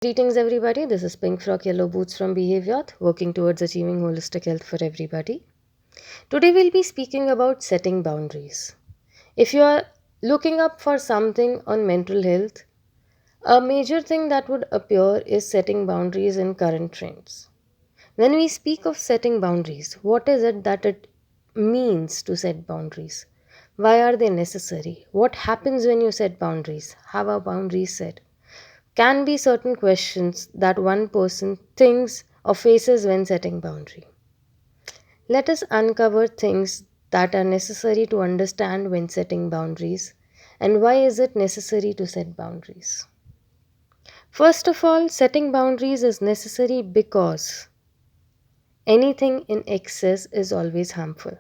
Greetings, everybody. This is Pink Frock Yellow Boots from Behavior, working towards achieving holistic health for everybody. Today, we'll be speaking about setting boundaries. If you are looking up for something on mental health, a major thing that would appear is setting boundaries in current trends. When we speak of setting boundaries, what is it that it means to set boundaries? Why are they necessary? What happens when you set boundaries? How are boundaries set? Can be certain questions that one person thinks or faces when setting boundary. Let us uncover things that are necessary to understand when setting boundaries and why is it necessary to set boundaries. First of all, setting boundaries is necessary because anything in excess is always harmful.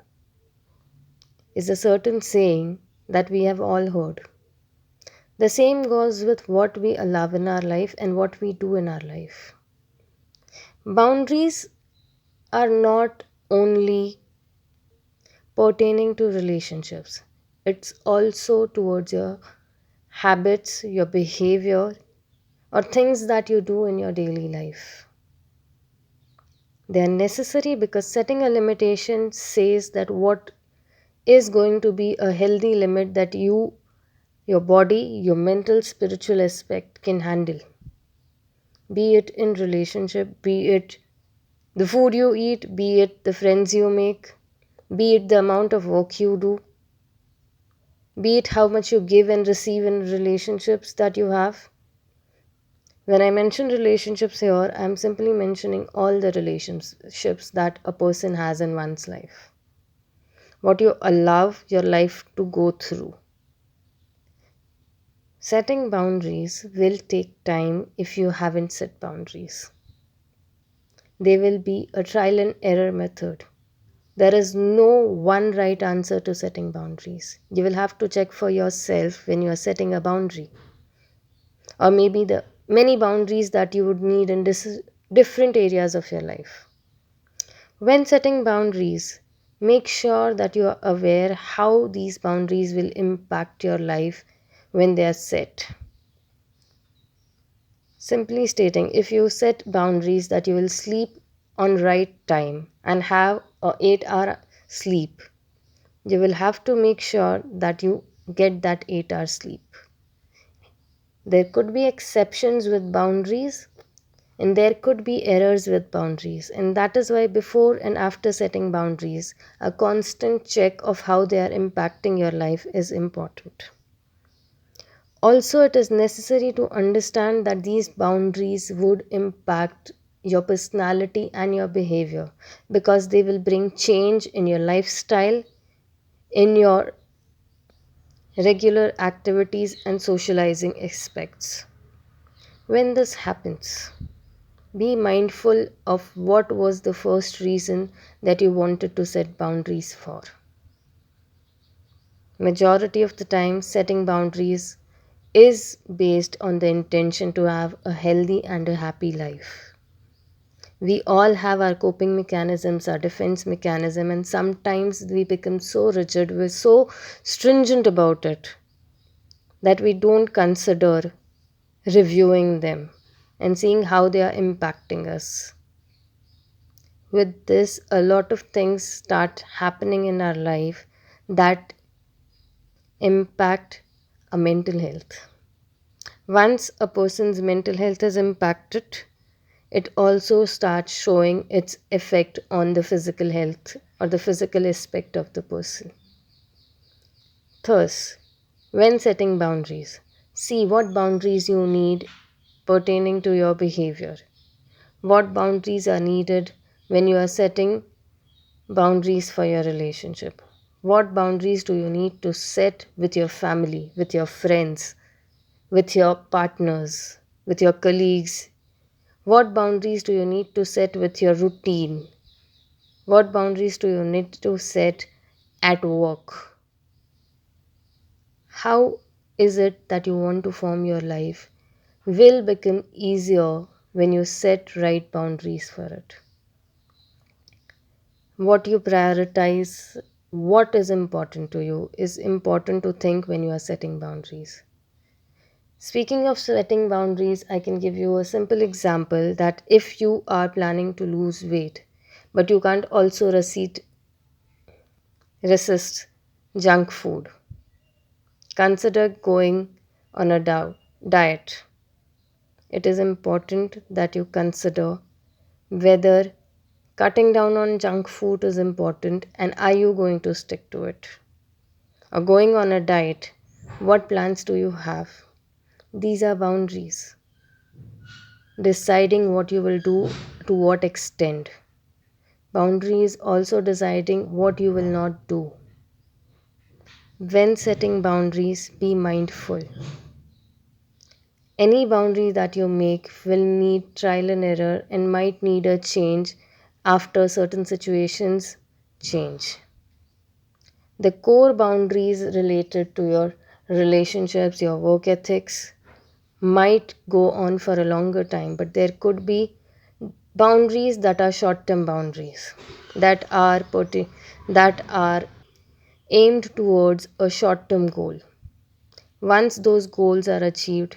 Is a certain saying that we have all heard. The same goes with what we allow in our life and what we do in our life. Boundaries are not only pertaining to relationships, it's also towards your habits, your behavior, or things that you do in your daily life. They are necessary because setting a limitation says that what is going to be a healthy limit that your body, your mental, spiritual aspect can handle. Be it in relationship, be it the food you eat, be it the friends you make, be it the amount of work you do, be it how much you give and receive in relationships that you have. When I mention relationships here, I'm simply mentioning all the relationships that a person has in one's life. What you allow your life to go through. Setting boundaries will take time if you haven't set boundaries. They will be a trial and error method. There is no one right answer to setting boundaries. You will have to check for yourself when you are setting a boundary, or maybe the many boundaries that you would need in different areas of your life. When setting boundaries, make sure that you are aware how these boundaries will impact your life when they are set. Simply stating, if you set boundaries that you will sleep on right time and have a 8-hour sleep, you will have to make sure that you get that 8-hour sleep. There could be exceptions with boundaries, and there could be errors with boundaries, and that is why before and after setting boundaries, a constant check of how they are impacting your life is important. Also, it is necessary to understand that these boundaries would impact your personality and your behavior because they will bring change in your lifestyle, in your regular activities and socializing aspects. When this happens, be mindful of what was the first reason that you wanted to set boundaries for. Majority of the time, setting boundaries is based on the intention to have a healthy and a happy life. We all have our coping mechanisms, our defense mechanism, and sometimes we become so rigid, we're so stringent about it that we don't consider reviewing them and seeing how they are impacting us. With this, a lot of things start happening in our life that impact our mental health. Once a person's mental health is impacted, it also starts showing its effect on the physical health or the physical aspect of the person. Thus, when setting boundaries, see what boundaries you need pertaining to your behavior. What boundaries are needed when you are setting boundaries for your relationship? What boundaries do you need to set with your family, with your friends, with your partners, with your colleagues? What boundaries do you need to set with your routine? What boundaries do you need to set at work? How is it that you want to form your life will become easier when you set right boundaries for it. What you prioritize, what is important to you, is important to think when you are setting boundaries. Speaking of setting boundaries, I can give you a simple example that if you are planning to lose weight, but you can't also resist junk food, consider going on a diet. It is important that you consider whether cutting down on junk food is important and are you going to stick to it? Or going on a diet, what plans do you have? These are boundaries. Deciding what you will do to what extent. Boundaries also deciding what you will not do. When setting boundaries, be mindful. Any boundary that you make will need trial and error and might need a change after certain situations change. The core boundaries related to your relationships, your work ethics might go on for a longer time, but there could be boundaries that are short term boundaries that are aimed towards a short term goal. Once those goals are achieved,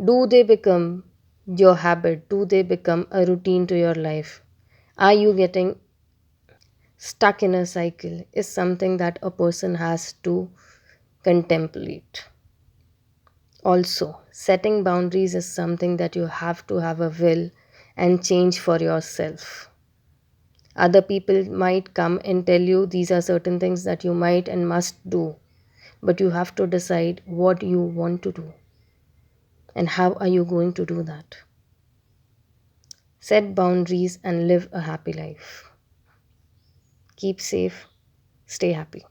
do they become your habit? Do they become a routine to your life? Are you getting stuck in a cycle? Is something that a person has to contemplate. Also, setting boundaries is something that you have to have a will and change for yourself. Other people might come and tell you these are certain things that you might and must do, but you have to decide what you want to do and how are you going to do that. Set boundaries and live a happy life. Keep safe, stay happy.